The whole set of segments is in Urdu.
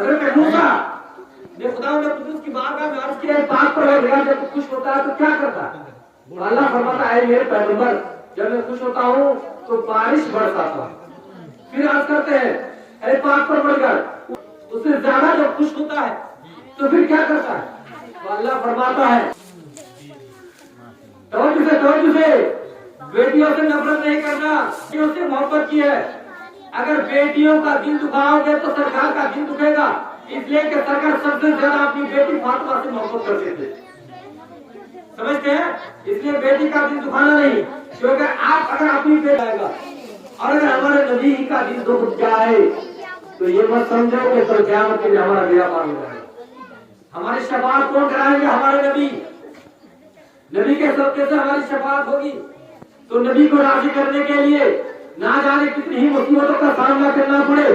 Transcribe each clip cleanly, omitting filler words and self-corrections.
حضرت موسیٰ نے خدا قدوس کی بارگاہ میں عرض کیا ہے پاک پروردگار جب خوش ہوتا ہے تو کیا کرتا ہے؟ تو اللہ فرماتا ہے میرے پیغمبر جب میں خوش ہوتا ہوں تو بارش برساتا ہوں. پھر عرض کرتے ہیں اے پاک پروردگار اس سے زیادہ جب خوش ہوتا ہے تو پھر کیا کرتا ہے؟ تو اللہ فرماتا ہے توجہ سے بیٹیوں سے نفرت نہیں کرنا, بیٹیوں سے محبت کی ہے. اگر بیٹیوں کا دل دکھاؤ گے تو سرکار کا دل دکھے گا, اس لیے کہ سرکار سب سے زیادہ اپنی بیٹی فاطمہ سے محبت کرتے تھے. سمجھتے ہیں؟ اس لیے بیٹی کا دل دکھانا نہیں, کیونکہ آپ اگر اپنی بیٹی آئے گا اور اگر ہمارے نبی کا دل دکھ جائے تو یہ مت سمجھو کہ کل قیامت کے لیے ہمارا بیڑا پار ہو جائے گا. ہماری شفاعت کون کرائیں گے؟ ہمارے نبی. نبی کے صدقے سے ہماری شفاعت ہوگی. تو نبی کو راضی کرنے کے لیے نہ جانے کتنی ہی مصیبتوں کا سامنا کرنا پڑے.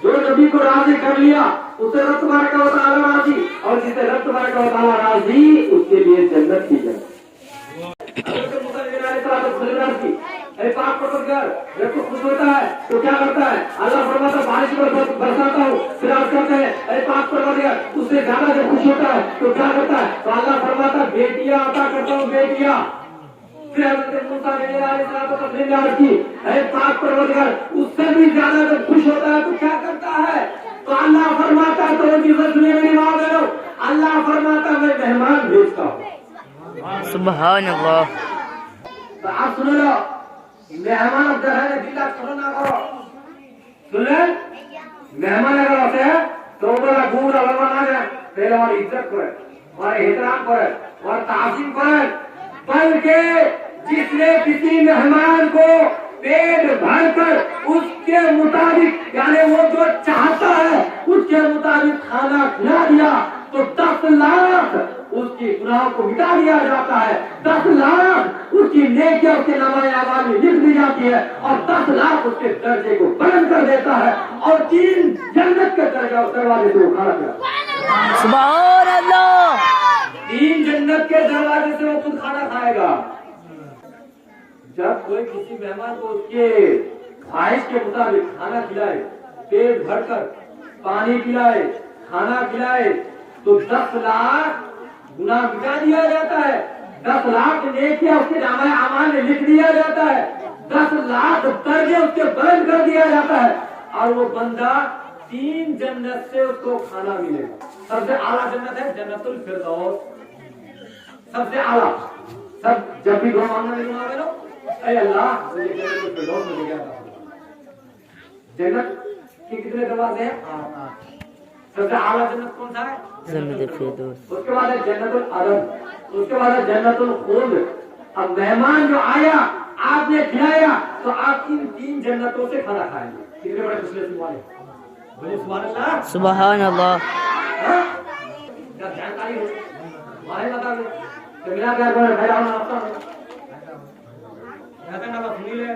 جو نبی کو راضی کر لیا اسے رب تبارک و تعالی راضی, اور جسے رب تبارک و تعالی راضی اس کے لیے جنت کی جنت. اے پاک پروردگار جب تو خوش ہوتا ہے تو کیا کرتا ہے؟ اللہ فرماتا ہے بارش برساتا ہوں. پھر آپ کہتے ہیں اے پاک پروردگار اس سے زیادہ جب خوش ہوتا ہے تو کیا کرتا ہے؟ تو اللہ فرماتا ہے بیٹیاں عطا کرتا ہوں, بیٹیاں. پھر حضرت موسیٰ علیہ السلام نے عرض کی اے پاک پروردگار اس سے بھی زیادہ جب خوش ہوتا ہے تو کیا کرتا ہے؟ تو اللہ فرماتا ہے تو میری ماں بہنوں, اللہ فرماتا ہے میں مہمان بھیجتا ہوں. سبحان اللہ. تو آپ سن لو مہمان اب گھر ہے دل چھوڑو نہ کرو. سن لیں مہمان اگر ہوتے ہیں تو بڑا گوڑا لگا نہ جائے, پہلے ہماری عزت کرے, ہمارے احترام کرے, ہمارا تعظیم کرے. بلکہ جس نے کسی مہمان کو پیٹ بھر کر اس کے مطابق یعنی وہ جو چاہتا ہے اس کے مطابق کھانا کھلا دیا تو 10 لاکھ اس کی گناہوں کو مٹا دیا جاتا ہے. 10 لاکھ اس کی نیکیاں اس کے نامۂ اعمال میں لکھ دی جاتی ہے, اور 10 لاکھ اس کے درجے کو بلند کر دیتا ہے, اور 3 جنت کے دروازے سے وہ کھانا کھلاتا. سبحان اللہ. 3 جنت کے دروازے سے وہ خود کھانا کھائے گا. جب کوئی کسی مہمان کو اس کے خواہش کے مطابق کھانا کھلائے, پیٹ بھر کر پانی پلائے, کھانا کھلائے تو 10 لاکھ گناہ مٹا دیا جاتا ہے, 10 لاکھ نیکیاں اس کے نامۂ اعمال میں لکھ دیا جاتا ہے, 10 لاکھ درجے اس کے بلند کر دیا جاتا ہے, اور وہ بندہ 3 جنت سے اس کو کھانا ملے گا. سب سے اعلیٰ جنت ہے جنت الفردوس. سب سے اعلیٰ. سب جب بھی دعا مانگنا نہیں مانگے لو اے اللہ مجھے جنت الفردوس مل گیا. جنت کے کتنے دروازے ہیں؟ 8. سب سے اعلیٰ جنت کون سا ہے؟ جنت الفردوس. اس کے بعد ہے جنت العدن, اس کے بعد ہے جنت الخلد. اب مہمان جو آیا آپ نے کھلایا تو آپ ان 3 جنتوں سے کھانا کھائیں گے. کتنے بڑے خوش نصیب والے, بولے سبحان اللہ. سبحان اللہ. جب جانکاری ہو مارے بتا دیں تو ملا کر بڑے بھائی راؤں آپ کا کہتے ہیں نا بس سنی لے.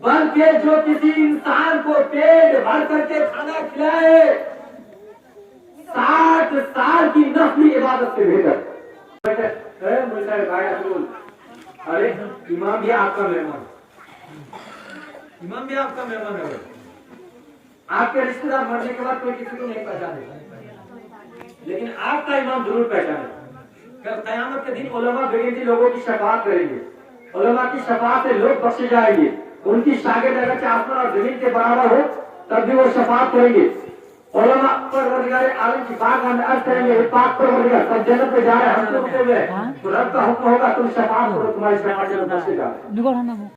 بلکہ جو کسی انسان کو پیٹ بھر کر کے کھانا کھلائے 60 سال کی نفلی عبادت سے بہتر. ارے امام بھی آپ کا مہمان, امام بھی آپ کا مہمان ہے. آپ کے رشتے دار مرنے کے بعد کوئی کسی کو نہیں پہچانے, لیکن آپ کا امام ضرور پہچانے. قیامت کے دن علماء بے لوگوں کی شفاعت کریں گے. علماء کی شفاعت سے لوگ بخشے جائیں گے. ان کی شاگرد اگر آسمان اور زمین کے برابر ہو تب بھی وہ شفاعت کریں گے. علماء پروردگار عالم کی بارگاہ میں عرض کریں گے پاک پروردگار سب جنت میں جا رہے ہیں ہم سے اٹھتے ہوئے, تو رب کا حکم ہوگا تم شفاعت کرو, تمہاری شفاعت سے بخشے جا رہے ہیں.